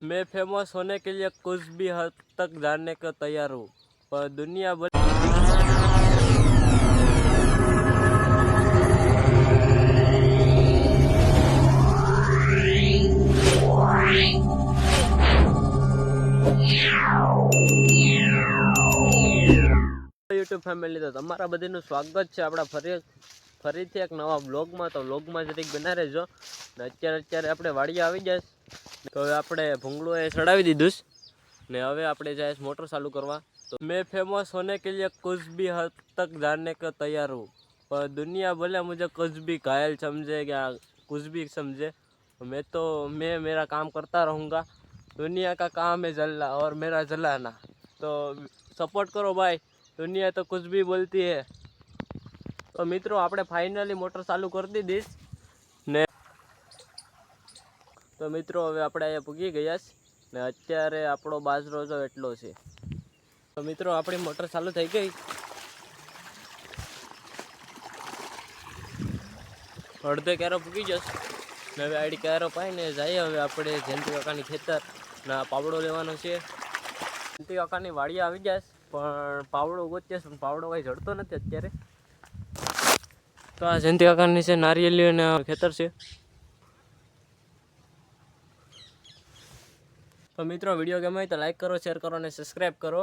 मैं फेमस होने के लिए कुछ भी हद तक जाने को तैयार हूँ, पर दुनिया भर યુટ્યુબ ફેમિલી તો તમારા બધાનું સ્વાગત છે આપણા ફરીથી એક નવા બ્લોગમાં. તો બ્લોગમાં જરીક બના રહેજો ને અત્યારે આપણે વાડીએ આવી જાય. તો હવે આપણે ભૂંગળું એ ચડાવી દીધું ને હવે આપણે જાય મોટર ચાલુ કરવા. તો મેં फेमस होने के लिए कुछ भी हद तक जाने को तैयार हूँ, पर दुनिया भले मुझे कुछ भी घायल समझे या कुछ भी समझे, मैं मेरा काम करता रहूँगा. दुनिया का काम है जलना और मेरा जलाना. तो सपोर्ट करो भाई, दुनिया तो कुछ भी बोलती है. તો મિત્રો આપણે ફાઇનલી મોટર ચાલુ કરી દીધી ને તો મિત્રો હવે આપણે અહીંયા પૂગી ગયા ને અત્યારે આપણો બાજરો જો એટલો છે. તો મિત્રો આપણી મોટર ચાલુ થઈ ગઈ. અડધો ક્યારો પૂગી જશે ને હવે આડી ક્યારો પાઈને જઈએ. હવે આપણે જયંતિ કાકાની ખેતર ના પાવડો લેવાનો છે. જયંતિ કાકાની વાડીએ આવી જાય પણ પાવડો ગોતીએ પણ પાવડો કંઈ જડતો નથી અત્યારે. તો આ જયંતિ કાકાની છે નારિયેળીના ખેતર છે. તો મિત્રો વિડીયો ગમે તો લાઈક કરો, શેર કરો અને સબસ્ક્રાઈબ કરો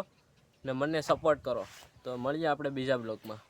ને મને સપોર્ટ કરો. તો મળીએ આપણે બીજા બ્લોગમાં.